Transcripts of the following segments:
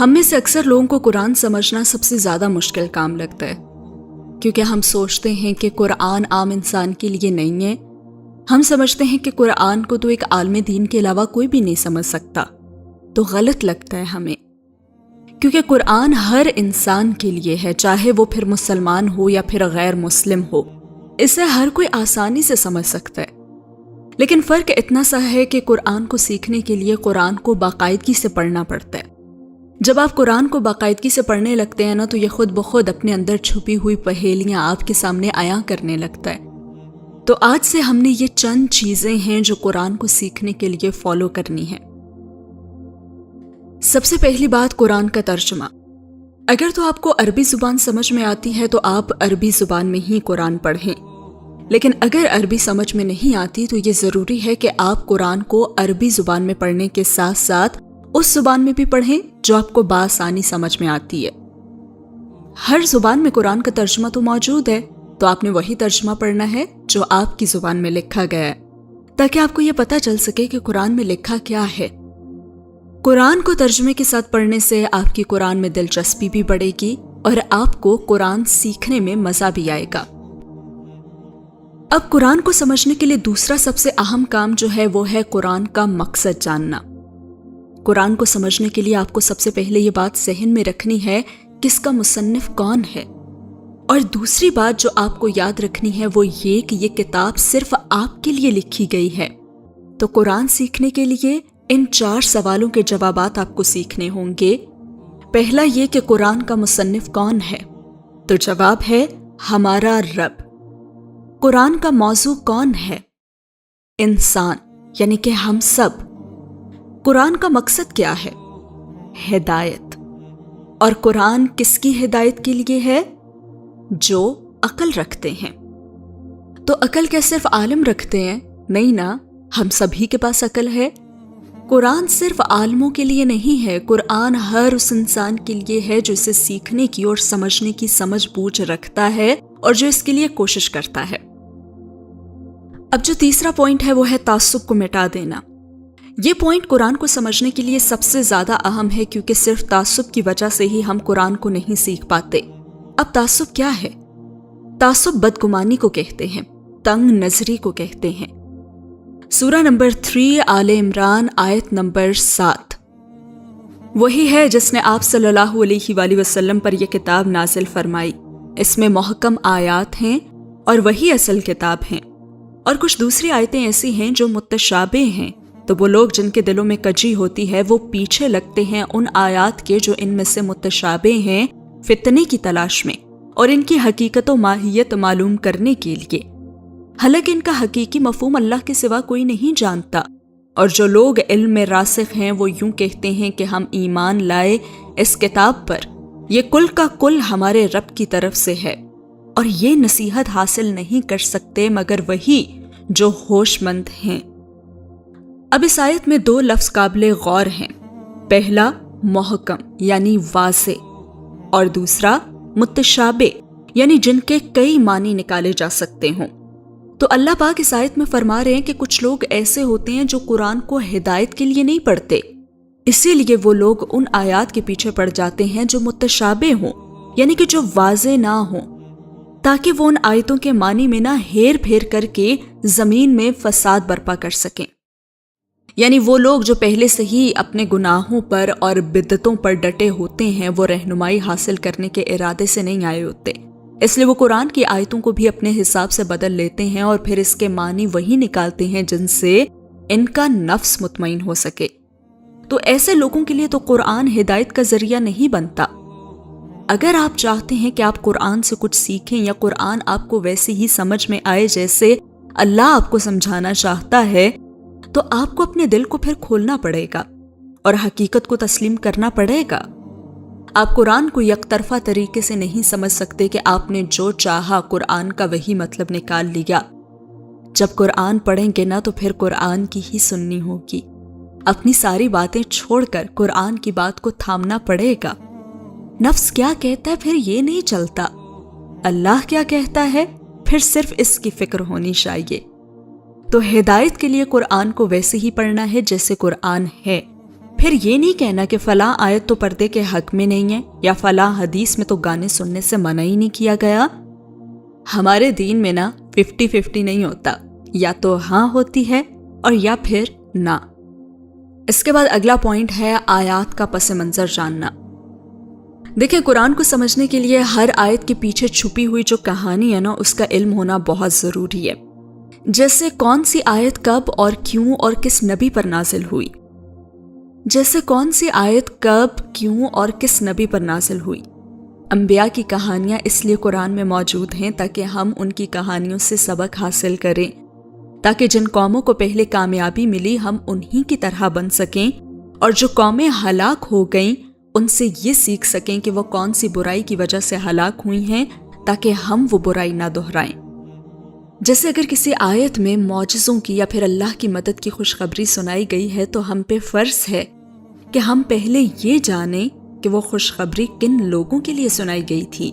ہم میں سے اکثر لوگوں کو قرآن سمجھنا سب سے زیادہ مشکل کام لگتا ہے، کیونکہ ہم سوچتے ہیں کہ قرآن عام انسان کے لیے نہیں ہے۔ ہم سمجھتے ہیں کہ قرآن کو تو ایک عالم دین کے علاوہ کوئی بھی نہیں سمجھ سکتا، تو غلط لگتا ہے ہمیں، کیونکہ قرآن ہر انسان کے لیے ہے، چاہے وہ پھر مسلمان ہو یا پھر غیر مسلم ہو، اسے ہر کوئی آسانی سے سمجھ سکتا ہے۔ لیکن فرق اتنا سا ہے کہ قرآن کو سیکھنے کے لیے قرآن کو باقاعدگی سے پڑھنا پڑتا ہے۔ جب آپ قرآن کو باقاعدگی سے پڑھنے لگتے ہیں نا، تو یہ خود بخود اپنے اندر چھپی ہوئی پہیلیاں آپ کے سامنے عیاں کرنے لگتا ہے۔ تو آج سے ہم نے یہ چند چیزیں ہیں جو قرآن کو سیکھنے کے لیے فالو کرنی ہے۔ سب سے پہلی بات، قرآن کا ترجمہ۔ اگر تو آپ کو عربی زبان سمجھ میں آتی ہے تو آپ عربی زبان میں ہی قرآن پڑھیں، لیکن اگر عربی سمجھ میں نہیں آتی تو یہ ضروری ہے کہ آپ قرآن کو عربی زبان میں پڑھنے کے ساتھ ساتھ اس زبان میں بھی پڑھیں جو آپ کو بآسانی سمجھ میں آتی ہے۔ ہر زبان میں قرآن کا ترجمہ تو موجود ہے، تو آپ نے وہی ترجمہ پڑھنا ہے جو آپ کی زبان میں لکھا گیا ہے، تاکہ آپ کو یہ پتہ چل سکے کہ قرآن میں لکھا کیا ہے۔ قرآن کو ترجمے کے ساتھ پڑھنے سے آپ کی قرآن میں دلچسپی بھی بڑھے گی اور آپ کو قرآن سیکھنے میں مزہ بھی آئے گا۔ اب قرآن کو سمجھنے کے لیے دوسرا سب سے اہم کام جو ہے وہ ہے قرآن کا مقصد جاننا۔ قرآن کو سمجھنے کے لیے آپ کو سب سے پہلے یہ بات ذہن میں رکھنی ہے کہ اس کا مصنف کون ہے، اور دوسری بات جو آپ کو یاد رکھنی ہے وہ یہ کہ یہ کتاب صرف آپ کے لیے لکھی گئی ہے۔ تو قرآن سیکھنے کے لیے ان 4 سوالوں کے جوابات آپ کو سیکھنے ہوں گے۔ پہلا یہ کہ قرآن کا مصنف کون ہے، تو جواب ہے ہمارا رب۔ قرآن کا موضوع کون ہے، انسان، یعنی کہ ہم سب۔ قرآن کا مقصد کیا ہے، ہدایت۔ اور قرآن کس کی ہدایت کے لیے ہے، جو عقل رکھتے ہیں۔ تو عقل کیا صرف عالم رکھتے ہیں؟ نہیں نا، ہم سبھی کے پاس عقل ہے۔ قرآن صرف عالموں کے لیے نہیں ہے، قرآن ہر اس انسان کے لیے ہے جو اسے سیکھنے کی اور سمجھنے کی سمجھ بوجھ رکھتا ہے اور جو اس کے لیے کوشش کرتا ہے۔ اب جو تیسرا پوائنٹ ہے وہ ہے تعصب کو مٹا دینا۔ یہ پوائنٹ قرآن کو سمجھنے کے لیے سب سے زیادہ اہم ہے، کیونکہ صرف تعصب کی وجہ سے ہی ہم قرآن کو نہیں سیکھ پاتے۔ اب تعصب کیا ہے؟ تعصب بدگمانی کو کہتے ہیں، تنگ نظری کو کہتے ہیں۔ سورہ نمبر 3 آل عمران آیت نمبر 7 وہی ہے جس نے آپ صلی اللہ علیہ وآلہ وسلم پر یہ کتاب نازل فرمائی۔ اس میں محکم آیات ہیں اور وہی اصل کتاب ہیں، اور کچھ دوسری آیتیں ایسی ہیں جو متشابہ ہیں، تو وہ لوگ جن کے دلوں میں کجی ہوتی ہے وہ پیچھے لگتے ہیں ان آیات کے جو ان میں سے متشابہ ہیں، فتنے کی تلاش میں اور ان کی حقیقت و ماہیت معلوم کرنے کے لیے، حالانکہ ان کا حقیقی مفہوم اللہ کے سوا کوئی نہیں جانتا۔ اور جو لوگ علم میں راسخ ہیں وہ یوں کہتے ہیں کہ ہم ایمان لائے اس کتاب پر، یہ کل کا کل ہمارے رب کی طرف سے ہے، اور یہ نصیحت حاصل نہیں کر سکتے مگر وہی جو ہوش مند ہیں۔ اب اس آیت میں 2 لفظ قابل غور ہیں، پہلا محکم یعنی واضح، اور دوسرا متشابہ یعنی جن کے کئی معنی نکالے جا سکتے ہوں۔ تو اللہ پاک اس آیت میں فرما رہے ہیں کہ کچھ لوگ ایسے ہوتے ہیں جو قرآن کو ہدایت کے لیے نہیں پڑھتے، اسی لیے وہ لوگ ان آیات کے پیچھے پڑ جاتے ہیں جو متشابہ ہوں، یعنی کہ جو واضح نہ ہوں، تاکہ وہ ان آیتوں کے معنی میں نہ ہیر پھیر کر کے زمین میں فساد برپا کر سکیں۔ یعنی وہ لوگ جو پہلے سے ہی اپنے گناہوں پر اور بدعتوں پر ڈٹے ہوتے ہیں، وہ رہنمائی حاصل کرنے کے ارادے سے نہیں آئے ہوتے، اس لیے وہ قرآن کی آیتوں کو بھی اپنے حساب سے بدل لیتے ہیں اور پھر اس کے معنی وہی نکالتے ہیں جن سے ان کا نفس مطمئن ہو سکے۔ تو ایسے لوگوں کے لیے تو قرآن ہدایت کا ذریعہ نہیں بنتا۔ اگر آپ چاہتے ہیں کہ آپ قرآن سے کچھ سیکھیں یا قرآن آپ کو ویسے ہی سمجھ میں آئے جیسے اللہ آپ کو سمجھانا چاہتا ہے، تو آپ کو اپنے دل کو پھر کھولنا پڑے گا اور حقیقت کو تسلیم کرنا پڑے گا۔ آپ قرآن کو یک طرفہ طریقے سے نہیں سمجھ سکتے کہ آپ نے جو چاہا قرآن کا وہی مطلب نکال لیا۔ جب قرآن پڑھیں گے نا تو پھر قرآن کی ہی سننی ہوگی، اپنی ساری باتیں چھوڑ کر قرآن کی بات کو تھامنا پڑے گا۔ نفس کیا کہتا ہے پھر یہ نہیں چلتا، اللہ کیا کہتا ہے پھر صرف اس کی فکر ہونی چاہیے۔ تو ہدایت کے لیے قرآن کو ویسے ہی پڑھنا ہے جیسے قرآن ہے، پھر یہ نہیں کہنا کہ فلاں آیت تو پردے کے حق میں نہیں ہے یا فلاں حدیث میں تو گانے سننے سے منع ہی نہیں کیا گیا۔ ہمارے دین میں نا 50-50 نہیں ہوتا، یا تو ہاں ہوتی ہے اور یا پھر نہ۔ اس کے بعد اگلا پوائنٹ ہے آیات کا پس منظر جاننا۔ دیکھیں، قرآن کو سمجھنے کے لیے ہر آیت کے پیچھے چھپی ہوئی جو کہانی ہے نا، اس کا علم ہونا بہت ضروری ہے۔ جیسے کون سی آیت کب اور کیوں اور کس نبی پر نازل ہوئی، انبیاء کی کہانیاں اس لیے قرآن میں موجود ہیں تاکہ ہم ان کی کہانیوں سے سبق حاصل کریں، تاکہ جن قوموں کو پہلے کامیابی ملی ہم انہی کی طرح بن سکیں، اور جو قومیں ہلاک ہو گئیں ان سے یہ سیکھ سکیں کہ وہ کون سی برائی کی وجہ سے ہلاک ہوئی ہیں، تاکہ ہم وہ برائی نہ دہرائیں۔ جیسے اگر کسی آیت میں معجزوں کی یا پھر اللہ کی مدد کی خوشخبری سنائی گئی ہے تو ہم پہ فرض ہے کہ ہم پہلے یہ جانیں کہ وہ خوشخبری کن لوگوں کے لیے سنائی گئی تھی،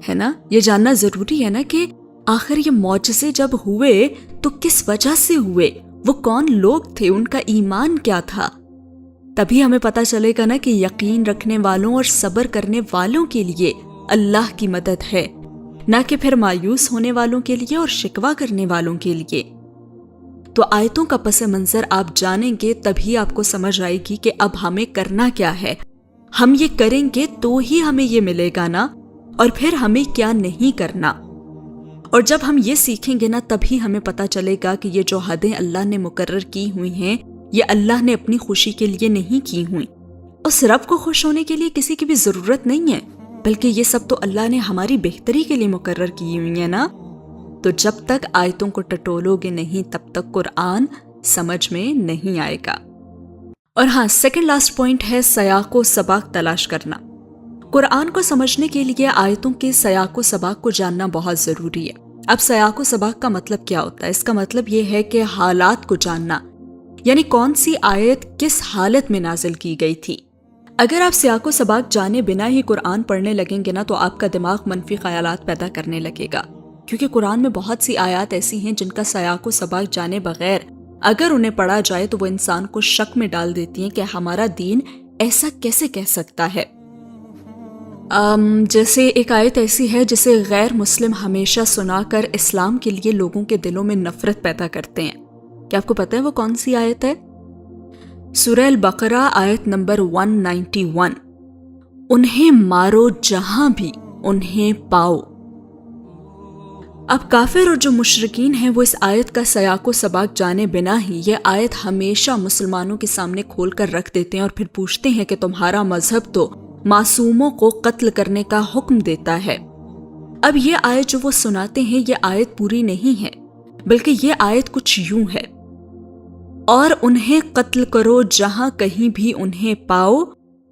ہے نا؟ یہ جاننا ضروری ہے نا کہ آخر یہ معجزے جب ہوئے تو کس وجہ سے ہوئے، وہ کون لوگ تھے، ان کا ایمان کیا تھا۔ تبھی ہمیں پتہ چلے گا نا کہ یقین رکھنے والوں اور صبر کرنے والوں کے لیے اللہ کی مدد ہے، نہ کہ پھر مایوس ہونے والوں کے لیے اور شکوہ کرنے والوں کے لیے۔ تو آیتوں کا پس منظر آپ جانیں گے تبھی آپ کو سمجھ آئے گی کہ اب ہمیں کرنا کیا ہے، ہم یہ کریں گے تو ہی ہمیں یہ ملے گا نا، اور پھر ہمیں کیا نہیں کرنا۔ اور جب ہم یہ سیکھیں گے نا تبھی ہمیں پتہ چلے گا کہ یہ جو حدیں اللہ نے مقرر کی ہوئی ہیں یہ اللہ نے اپنی خوشی کے لیے نہیں کی ہوئی، اس رب کو خوش ہونے کے لیے کسی کی بھی ضرورت نہیں ہے، بلکہ یہ سب تو اللہ نے ہماری بہتری کے لیے مقرر کی ہوئی ہیں نا۔ تو جب تک آیتوں کو ٹٹولو گے نہیں تب تک قرآن سمجھ میں نہیں آئے گا۔ اور ہاں، سیکنڈ لاسٹ پوائنٹ ہے سیاق و سباق تلاش کرنا۔ قرآن کو سمجھنے کے لیے آیتوں کے سیاق و سباق کو جاننا بہت ضروری ہے۔ اب سیاق و سباق کا مطلب کیا ہوتا ہے؟ اس کا مطلب یہ ہے کہ حالات کو جاننا، یعنی کون سی آیت کس حالت میں نازل کی گئی تھی۔ اگر آپ سیاق و سباق جانے بنا ہی قرآن پڑھنے لگیں گے نا تو آپ کا دماغ منفی خیالات پیدا کرنے لگے گا، کیونکہ قرآن میں بہت سی آیات ایسی ہیں جن کا سیاق و سباق جانے بغیر اگر انہیں پڑھا جائے تو وہ انسان کو شک میں ڈال دیتی ہیں کہ ہمارا دین ایسا کیسے کہہ سکتا ہے۔ جیسے ایک آیت ایسی ہے جسے غیر مسلم ہمیشہ سنا کر اسلام کے لیے لوگوں کے دلوں میں نفرت پیدا کرتے ہیں۔ کیا آپ کو پتہ ہے وہ کون سی آیت ہے؟ سورہ البقرہ آیت نمبر 191، انہیں مارو جہاں بھی انہیں پاؤ۔ اب کافر اور جو مشرکین ہیں وہ اس آیت کا سیاق و سباق جانے بنا ہی یہ آیت ہمیشہ مسلمانوں کے سامنے کھول کر رکھ دیتے ہیں اور پھر پوچھتے ہیں کہ تمہارا مذہب تو معصوموں کو قتل کرنے کا حکم دیتا ہے۔ اب یہ آیت جو وہ سناتے ہیں یہ آیت پوری نہیں ہے، بلکہ یہ آیت کچھ یوں ہے، اور انہیں قتل کرو جہاں کہیں بھی انہیں پاؤ،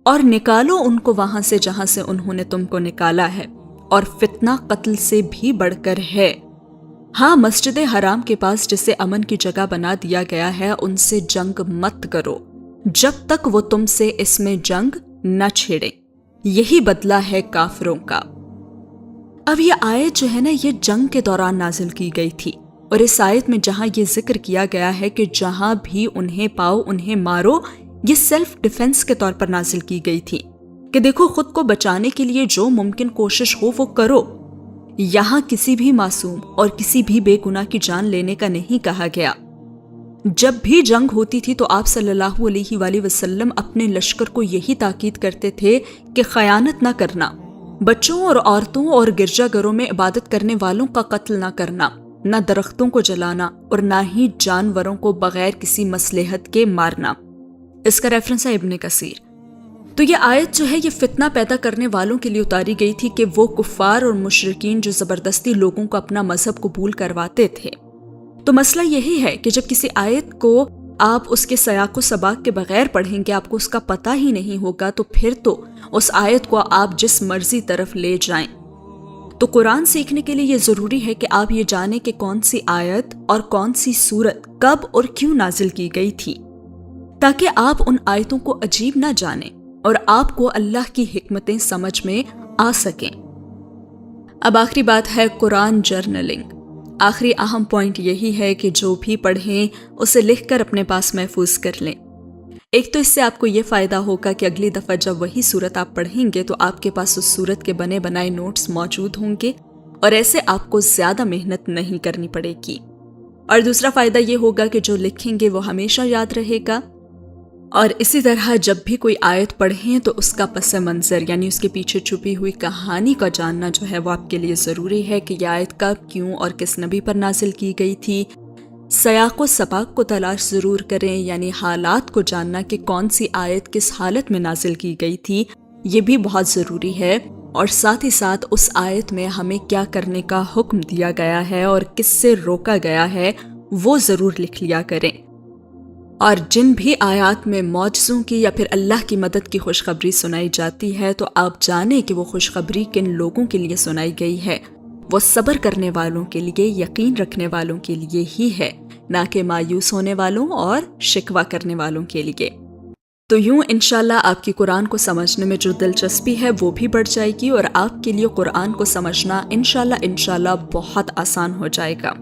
اور نکالو ان کو وہاں سے جہاں سے انہوں نے تم کو نکالا ہے، اور فتنہ قتل سے بھی بڑھ کر ہے۔ ہاں، مسجد حرام کے پاس جسے امن کی جگہ بنا دیا گیا ہے ان سے جنگ مت کرو جب تک وہ تم سے اس میں جنگ نہ چھیڑے، یہی بدلہ ہے کافروں کا۔ اب یہ آیت جو ہے نا یہ جنگ کے دوران نازل کی گئی تھی، اور اس آیت میں جہاں یہ ذکر کیا گیا ہے کہ جہاں بھی انہیں پاؤ انہیں مارو، یہ سیلف ڈیفنس کے طور پر نازل کی گئی تھی کہ دیکھو خود کو بچانے کے لیے جو ممکن کوشش ہو وہ کرو۔ یہاں کسی بھی معصوم اور کسی بھی بے گناہ کی جان لینے کا نہیں کہا گیا۔ جب بھی جنگ ہوتی تھی تو آپ صلی اللہ علیہ وآلہ وسلم اپنے لشکر کو یہی تاکید کرتے تھے کہ خیانت نہ کرنا، بچوں اور عورتوں اور گرجا گھروں میں عبادت کرنے والوں کا قتل نہ کرنا، نہ درختوں کو جلانا اور نہ ہی جانوروں کو بغیر کسی مصلحت کے مارنا۔ اس کا ریفرنس ہے ابن کثیر۔ تو یہ آیت جو ہے یہ فتنہ پیدا کرنے والوں کے لیے اتاری گئی تھی کہ وہ کفار اور مشرکین جو زبردستی لوگوں کو اپنا مذہب قبول کرواتے تھے۔ تو مسئلہ یہی ہے کہ جب کسی آیت کو آپ اس کے سیاق و سباق کے بغیر پڑھیں گے، آپ کو اس کا پتہ ہی نہیں ہوگا، تو پھر تو اس آیت کو آپ جس مرضی طرف لے جائیں۔ تو قرآن سیکھنے کے لیے یہ ضروری ہے کہ آپ یہ جانیں کہ کون سی آیت اور کون سی سورت کب اور کیوں نازل کی گئی تھی، تاکہ آپ ان آیتوں کو عجیب نہ جانیں اور آپ کو اللہ کی حکمتیں سمجھ میں آ سکیں۔ اب آخری بات ہے قرآن جرنلنگ۔ آخری اہم پوائنٹ یہی ہے کہ جو بھی پڑھیں اسے لکھ کر اپنے پاس محفوظ کر لیں۔ ایک تو اس سے آپ کو یہ فائدہ ہوگا کہ اگلی دفعہ جب وہی صورت آپ پڑھیں گے تو آپ کے پاس اس صورت کے بنے بنائے نوٹس موجود ہوں گے اور ایسے آپ کو زیادہ محنت نہیں کرنی پڑے گی۔ اور دوسرا فائدہ یہ ہوگا کہ جو لکھیں گے وہ ہمیشہ یاد رہے گا۔ اور اسی طرح جب بھی کوئی آیت پڑھیں تو اس کا پس منظر یعنی اس کے پیچھے چھپی ہوئی کہانی کا جاننا جو ہے وہ آپ کے لیے ضروری ہے کہ یہ آیت کب، کیوں اور کس نبی پر نازل کی گئی تھی۔ سیاق و سباق کو تلاش ضرور کریں، یعنی حالات کو جاننا کہ کون سی آیت کس حالت میں نازل کی گئی تھی، یہ بھی بہت ضروری ہے۔ اور ساتھ ہی ساتھ اس آیت میں ہمیں کیا کرنے کا حکم دیا گیا ہے اور کس سے روکا گیا ہے وہ ضرور لکھ لیا کریں۔ اور جن بھی آیات میں معجزوں کی یا پھر اللہ کی مدد کی خوشخبری سنائی جاتی ہے تو آپ جانیں کہ وہ خوشخبری کن لوگوں کے لیے سنائی گئی ہے۔ وہ صبر کرنے والوں کے لیے، یقین رکھنے والوں کے لیے ہی ہے، نہ کہ مایوس ہونے والوں اور شکوہ کرنے والوں کے لیے۔ تو یوں انشاءاللہ آپ کی قرآن کو سمجھنے میں جو دلچسپی ہے وہ بھی بڑھ جائے گی اور آپ کے لیے قرآن کو سمجھنا انشاءاللہ بہت آسان ہو جائے گا۔